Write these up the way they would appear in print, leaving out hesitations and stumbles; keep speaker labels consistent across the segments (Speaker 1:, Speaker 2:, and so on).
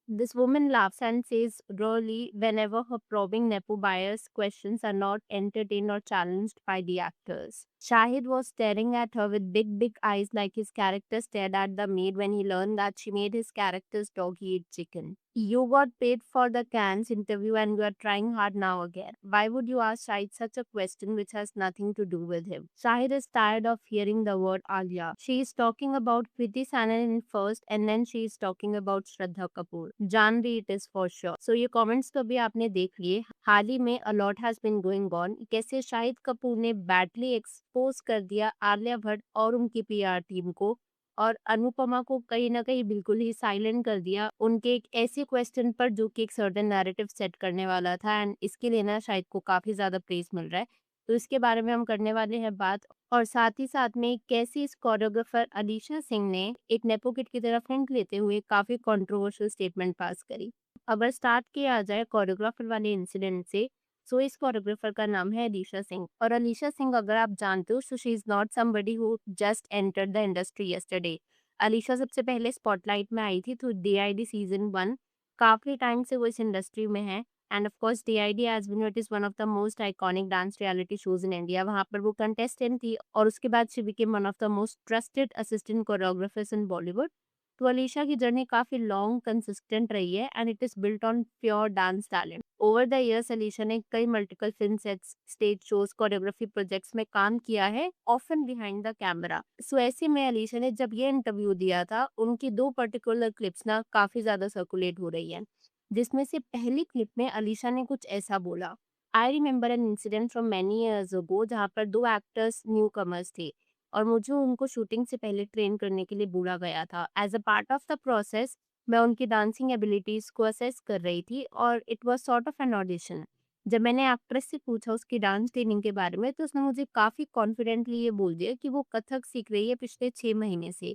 Speaker 1: This woman laughs and says, really, whenever her probing Nepo bias questions are not entertained or challenged by the actors. Shahid was staring at her with big, big eyes like his character stared at the maid when he learned that she made his character's dog eat chicken. You got paid for the Cannes interview and you are trying hard now again. Why would you ask Shahid such a question which has nothing to do with him? Shahid is tired of hearing the word Alia. She is talking about Kriti Sanon first and then she is talking about Shraddha Kapoor. Janvi it is for sure. So ये comments तो भी आपने देख लिए. हाल ही में a lot has been going on. कैसे शाहिद कपूर ने badly expose कर दिया आलिया भट्ट और उनकी पीआर टीम को और अनुपमा को कहीं न कहीं बिल्कुल ही साइलेंट कर दिया उनके एक ऐसे क्वेश्चन पर जो कि एक सर्टेन नैरेटिव सेट करने वाला था एंड इसके लिए ना शायद को काफ़ी ज़्यादा प्रेज़ मिल रहा है। तो इसके बारे में हम करने वाले हैं बात और साथ ही साथ में कैसे इस कोरियोग्राफर अलीशा सिंह ने एक नेपो किड की तरफ हिंट लेते हुए काफ़ी कंट्रोवर्शियल स्टेटमेंट पास करी। अगर स्टार्ट किया जाए कोरियोग्राफर वाले इंसिडेंट से सो इस कोरियोग्राफर का नाम है अलीशा सिंह और अलीशा सिंह अगर आप जानते हो so she is not somebody who just entered the industry yesterday. Alisha सबसे पहले स्पॉटलाइट में आई थी थ्रू डीआईडी सीजन 1। काफ़ी टाइम से वो इस इंडस्ट्री में है and of course DID as we know it is one of the most iconic dance reality shows in India. वहाँ पर वो कंटेस्टेंट थी और उसके बाद she became one of the most trusted assistant choreographers in Bollywood. तो अलीशा की जर्नी काफ़ी लॉन्ग कंसिस्टेंट रही है and it is built on pure dance talent. Over the years Alisha ने कई multiple film sets, stage shows, choreography projects में काम किया है, ऑफन बिहाइंड द कैमरा। सो ऐसे में अलीशा ने जब ये इंटरव्यू दिया था, उनकी 2 पर्टिकुलर क्लिप्स ना काफ़ी ज़्यादा सर्कुलेट हो रही हैं, जिसमें से पहली क्लिप में अलीशा ने कुछ ऐसा बोला, I remember an incident from many years ago जहाँ पर 2 एक्टर्स न्यू कमर्स थे और मुझे उनको शूटिंग से पहले ट्रेन करने के लिए बोला गया था। As a part of the process मैं उनकी डांसिंग एबिलिटीज़ को असेस कर रही थी और it was sort of an audition. जब मैंने एक्ट्रेस से पूछा उसकी डांस ट्रेनिंग के बारे में तो उसने मुझे काफ़ी कॉन्फिडेंटली ये बोल दिया कि वो कथक सीख रही है पिछले 6 महीने से।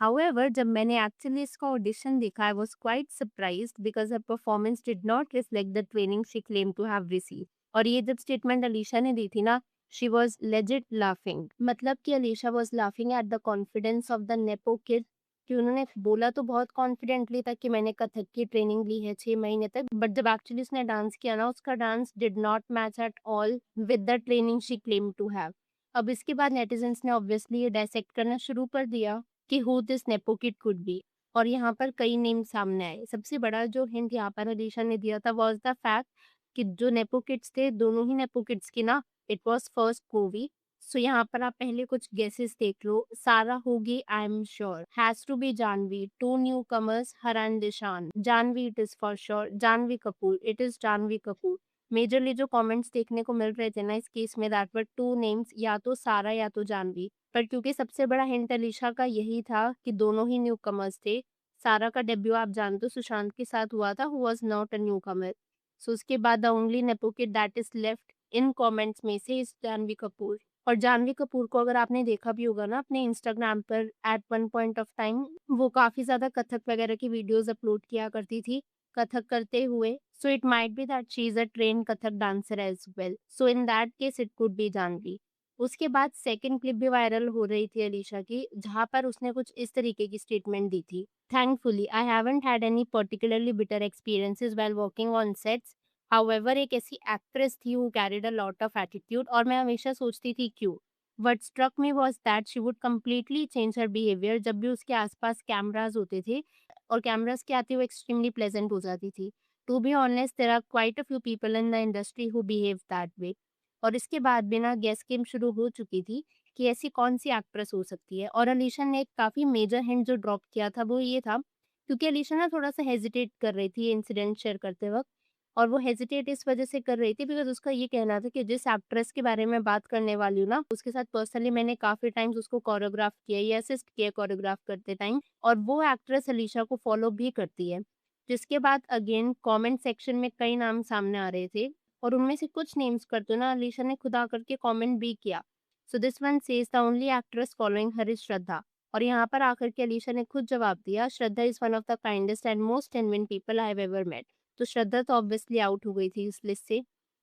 Speaker 1: हाउएवर जब मैंने एक्चुअली इसका ऑडिशन देखा I was quite surprised because हर performance did not reflect the training she claimed to have received. और ये जब स्टेटमेंट अलीशा ने दी थी ना शी वाज़ लेजिट लाफिंग। मतलब कि Alisha was laughing at the confidence of the nepo kid कि उन्होंने बोला तो बहुत कॉन्फिडेंटली था कि मैंने कथक की ट्रेनिंग ली है 6 महीने तक, बट जब एक्चुअली उसने डांस किया ना उसका dance did not match at all with the training she claim to have. अब इसके बाद नेटिजन्स ने ऑब्वियसली ये डायसेक्ट करना शुरू कर दिया कि who this nepo kid could be और यहाँ पर कई नेम सामने आए। सबसे बड़ा जो हिंट यहाँ पर अलीशा ने दिया था वाज द फैक्ट कि जो नेपो किड्स थे दोनों ही नेपो किड्स की ना इट वाज फर्स्ट मूवी। सो यहाँ पर आप पहले कुछ गेसेस देख लो। सारा होगी I am sure, has to be Janhvi, two newcomers हरान दिशान, Janhvi it is for sure, Janhvi Kapoor it is Janhvi Kapoor. Majorly जो कमेंट्स देखने को मिल रहे थे ना इस केस में दैट वर टू नेम्स, या तो सारा या तो जानवी। पर क्योंकि सबसे बड़ा हिंट अलीशा का यही था कि दोनों ही न्यू कमर्स थे। सारा का डेब्यू आप जानते हो सुशांत के साथ हुआ था, who was not a newcomer. So उसके बाद the only nepo kid that is left in comments में से इज जानवी कपूर। और जानवी कपूर को अगर आपने देखा भी होगा ना अपने इंस्टाग्राम पर at one point of time वो काफ़ी ज़्यादा कथक वगैरह की वीडियोज़ अपलोड किया करती थी, कथक करते हुए। So it might be that she is a trained Kathak dancer as well. So in that case it could be Janhvi. उसके बाद सेकंड क्लिप भी वायरल हो रही थी अलीशा की, जहाँ पर उसने कुछ इस तरीके की स्टेटमेंट दी थी, thankfully I haven't had any particularly bitter experiences while working on sets. However एक ऐसी एक्ट्रेस थी who carried a lot of attitude और मैं हमेशा सोचती थी क्यों। What struck me was that she would completely change her behaviour जब भी उसके आसपास कैमरास होते थे और कैमरास के आते वो एक्सट्रीमली प्लेजेंट हो जाती थी। To be honest there are quite a few people in the industry who behave that way. और इसके बाद भी ना गेस गेम शुरू हो चुकी थी कि ऐसी कौन सी एक्ट्रेस हो सकती है और अलीशा ने एक काफ़ी मेजर हिंट जो ड्रॉप किया था वो ये था, क्योंकि अलीशा ना थोड़ा सा हेजिटेट कर रही थी ये इंसिडेंट शेयर करते वक्त और वो हेजिटेट इस वजह से कर रही थी बिकॉज़ उसका ये कहना था कि जिस एक्ट्रेस के बारे में बात करने वाली हूँ ना, उसके साथ पर्सनली मैंने काफ़ी टाइम्स उसको कोरियोग्राफ किया या असिस्ट किया कोरियोग्राफ करते टाइम और वो एक्ट्रेस अलीशा को फॉलो भी करती है। जिसके बाद अगेन कमेंट सेक्शन में कई नाम सामने आ रहे थे और उनमें से कुछ नेम्स पर तो ना अलीशा ने खुद आकर के कमेंट भी किया। So this one says the only actress following her is Shraddha. और यहाँ पर आकर के अलीशा ने खुद जवाब दिया, Shraddha is one of the kindest and most genuine people I have ever met. तो श्रद्धा तो ऑब्वियसली आउट हो गई थी इस लिस्ट से।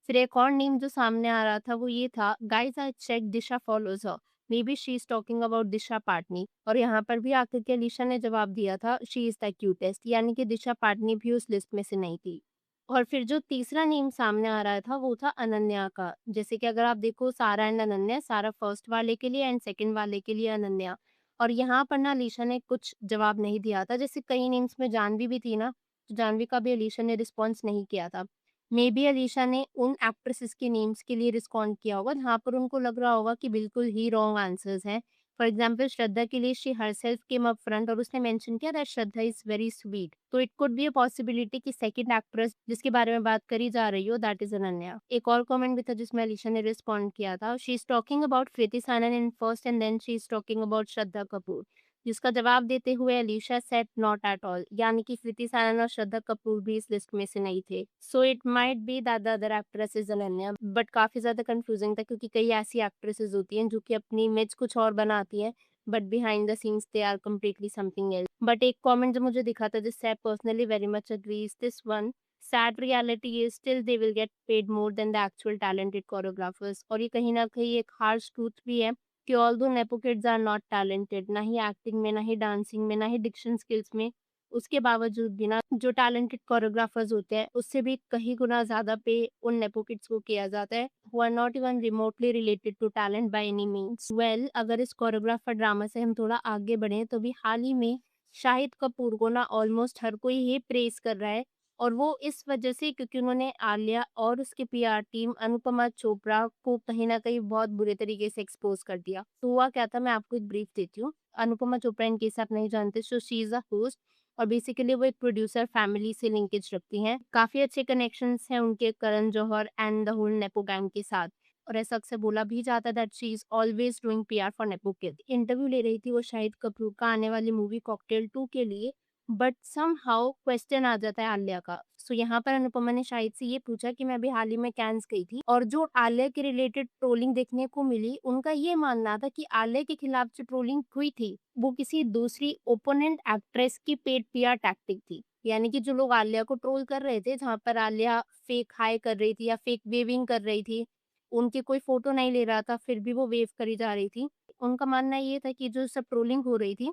Speaker 1: फिर एक और नेम जो सामने आ रहा था वो ये था, guys I check Disha follows her, maybe she is talking about Disha Patani. और यहाँ पर भी आकर के अलीशा ने जवाब दिया था शी इज द क्यूटेस्ट, यानी कि दिशा पाटनी भी उस लिस्ट में से नहीं थी। और फिर जो तीसरा नेम सामने आ रहा था वो था अनन्या का। जैसे कि अगर आप देखो सारा एंड अनन्या, सारा फर्स्ट वाले के लिए एंड सेकंड वाले के लिए अनन्या। और यहाँ पर ना अलीशा ने कुछ जवाब नहीं दिया था, जैसे कई नेम्स में जानवी भी थी ना, तो जानवी का भी अलीशा ने रिस्पॉन्स नहीं किया था। मे बी अलीशा ने उन एक्ट्रेसेस के नेम्स के लिए रिस्पॉन्ड किया होगा जहाँ पर उनको लग रहा होगा कि बिल्कुल ही रॉन्ग आंसर्स हैं। फॉर एग्जाम्पल श्रद्धा के लिए she herself came up front और उसने मेंशन किया that Shraddha is very sweet, तो it could be a possibility कि सेकंड एक्ट्रेस जिसके बारे में बात करी जा रही हो दैट इज अनन्या। एक और कमेंट भी था जिसमें अलीशा ने रिस्पॉन्ड किया था, she is talking about Kriti Sanon in first and then she is talking about Shraddha Kapoor. जिसका जवाब देते हुए Alisha said not at all, यानी कि कृति सानन और श्रद्धा कपूर भी इस लिस्ट में से नहीं थे। सो it might be that the other actress is Ananya, but काफी ज्यादा कंफ्यूजिंग था क्योंकि कई ऐसी एक्ट्रेसेस होती हैं जो कि अपनी इमेज कुछ और बनाती हैं but behind the scenes they are completely something else. But एक कमेंट जो मुझे दिखा था जिससे I personally very much agree is this one, sad reality is still they will get paid more than the actual talented choreographers. और ये कहीं ना कहीं एक हार्श ट्रूथ भी है कि although nepo kids are not talented, ना ही एक्टिंग में, ना ही डांसिंग में, ना ही डिक्शन स्किल्स में, उसके बावजूद भी ना जो टैलेंटेड कोरियोग्राफर्स होते हैं उससे भी कहीं गुना ज्यादा पे उन नेपो किड्स को किया जाता है who are not even remotely related to talent by any means. Well, अगर इस कोरियोग्राफर ड्रामा से हम थोड़ा आगे बढ़े तो भी हाल ही में शाहिद कपूर को ना ऑलमोस्ट हर कोई ही प्रेज कर रहा है। और वो इस वजह से क्योंकि उन्होंने आलिया और उसके पीआर टीम अनुपमा चोपड़ा को कहीं ना कहीं बहुत बुरे तरीके से एक्सपोज कर दिया। तो हुआ क्या था, मैं आपको एक ब्रीफ देती हूँ। अनुपमा चोपड़ा इन केस आप नहीं जानते, so she is a host और बेसिकली वो एक प्रोड्यूसर फैमिली से लिंकेज रखती हैं। काफी अच्छे कनेक्शंस हैं उनके Karan Johar and the whole nepo gang के साथ। और ऐसा अक्सर बोला भी जाता है that she is always doing PR for nepo kid. Interview ले रही थी वो शाहिद कपूर का आने वाली मूवी कॉकटेल 2 के लिए, बट समहाउ क्वेश्चन आ जाता है आलिया का। सो यहाँ पर अनुपमा ने शाहिद से ये पूछा कि मैं अभी हाल ही में कैंस गई थी और जो आलिया के रिलेटेड ट्रोलिंग देखने को मिली, उनका ये मानना था कि आलिया के खिलाफ जो ट्रोलिंग हुई थी वो किसी दूसरी ओपोनेंट एक्ट्रेस की पेड पीआर टैक्टिक थी। यानी कि जो लोग आलिया को ट्रोल कर रहे थे, जहाँ पर आलिया फेक हाई कर रही थी या फेक वेविंग कर रही थी, उनकी कोई फोटो नहीं ले रहा था फिर भी वो वेव करी जा रही थी। उनका मानना ये था कि जो सब ट्रोलिंग हो रही थी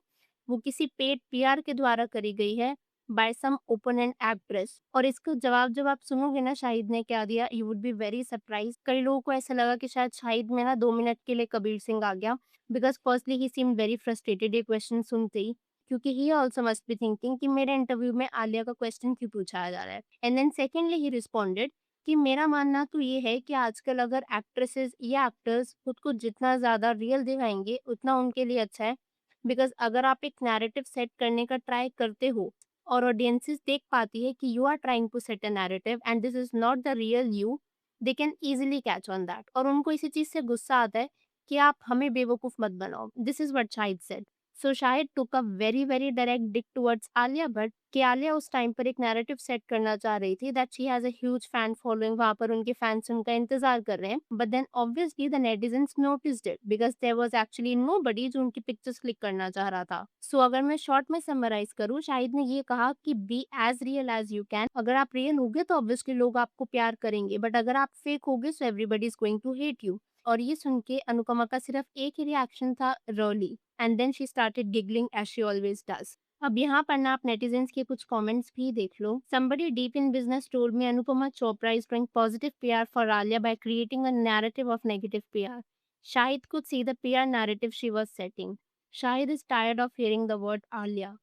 Speaker 1: वो किसी पेड पीआर के द्वारा करी गई है बाय सम ओपोनेंट एक्ट्रेस। और इसका जवाब जब आप सुनोगे ना शाहिद ने क्या दिया, you would be very surprise. कई लोगों को ऐसा लगा कि शायद शाहिद में ना 2 मिनट के लिए कबीर सिंह आ गया, because firstly he seemed very frustrated ये क्वेश्चन सुनते ही, क्योंकि ही आल्सो मस्ट बी थिंकिंग कि मेरे इंटरव्यू में आलिया का क्वेश्चन क्यों पूछा जा रहा है। And then secondly he responded कि मेरा मानना तो ये है कि आजकल अगर एक्ट्रेसेस या एक्टर्स खुद को जितना ज्यादा रियल दिखाएंगे उतना उनके लिए अच्छा है। बिकॉज अगर आप एक नैरेटिव सेट करने का ट्राई करते हो और ऑडियंसेस देख पाती है कि you are trying to set a narrative and this is not the real you, they can easily catch on that. और उनको इसी चीज से गुस्सा आता है कि आप हमें बेवकूफ मत बनाओ। This is what Shahid said. So Shahid took a very very direct Dick towards Alia Bhatt कि आलिया उस टाइम पर एक नैरेटिव सेट करना चाह रही थी that she has a huge fan following, वहां पर उनके फैंस उनका इंतजार कर रहे हैं। But then obviously the netizens noticed it because there was actually nobody जो उनकी पिक्चर्स क्लिक करना चाह रहा था। सो अगर मैं शॉर्ट में समराइज करूँ, शाहिद ने ये कहा कि be as real as you can. अगर आप रियल होगे तो ऑब्वियसली लोग आपको प्यार करेंगे, बट अगर आप फेक होगे so everybody is going to hate you. और ये सुन के अनुपमा का सिर्फ एक ही रिएक्शन था, रॉली, and then she started giggling as she always does. अब यहाँ पर ना आप नेटिजन्स के कुछ कमेंट्स भी देख लो। Somebody deep in business told me Anupama Chopra is doing positive PR for Alia by creating a narrative of negative PR. Shahid could see the PR narrative she was setting. Shahid is tired of hearing the word Alia.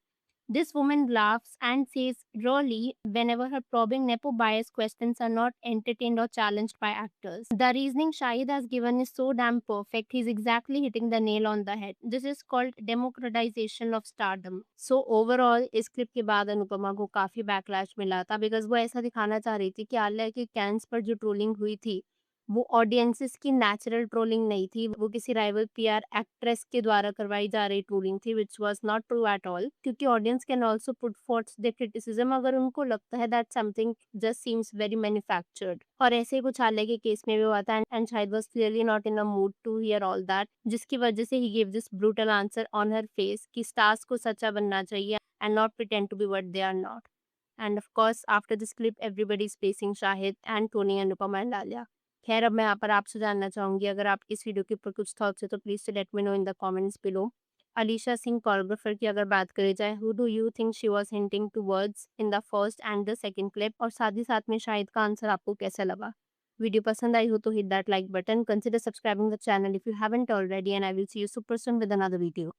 Speaker 1: This woman laughs and says drolly whenever her probing Nepo bias questions are not entertained or challenged by actors. The reasoning Shahid has given is so damn perfect, he's exactly hitting the nail on the head. This is called democratization of stardom. So overall, इस clip के बाद अनुपमा को काफी backlash मिला था because वो ऐसा दिखाना चाह रही थी कि आलिया के कैंस पर जो ट्रोलिंग हुई थी वो ऑडियंसेस की नेचुरल ट्रोलिंग नहीं थी, वो किसी राइवल पीआर एक्ट्रेस के द्वारा करवाई जा रही ट्रोलिंग थी which was not true at all. क्योंकि audience can also put forth their criticism अगर उनको लगता है that something just seems very manufactured. और ऐसे ही कुछ हाल के केस में भी हुआ था एंड शायद was clearly not in a mood to hear all that, जिसकी वजह से ही give this brutal answer on her face कि स्टार्स को सच्चा बनना चाहिए and not pretend to be what they are not. And of course, after this clip, everybody is praising Shahid and Tony Anupama and Alia. खैर अब मैं यहाँ पर आपसे जानना चाहूँगी, अगर आपकी इस वीडियो के ऊपर कुछ थॉट्स है तो please to let me know in the comments below. Alisha Singh choreographer की अगर बात करी जाए, who do you think she was hinting towards in the first and the second clip, और साथ ही साथ में शाहिद का आंसर आपको कैसा लगा? वीडियो पसंद आई हो तो hit that like button, consider subscribing the channel if you haven't already, and I will see you super soon with another video.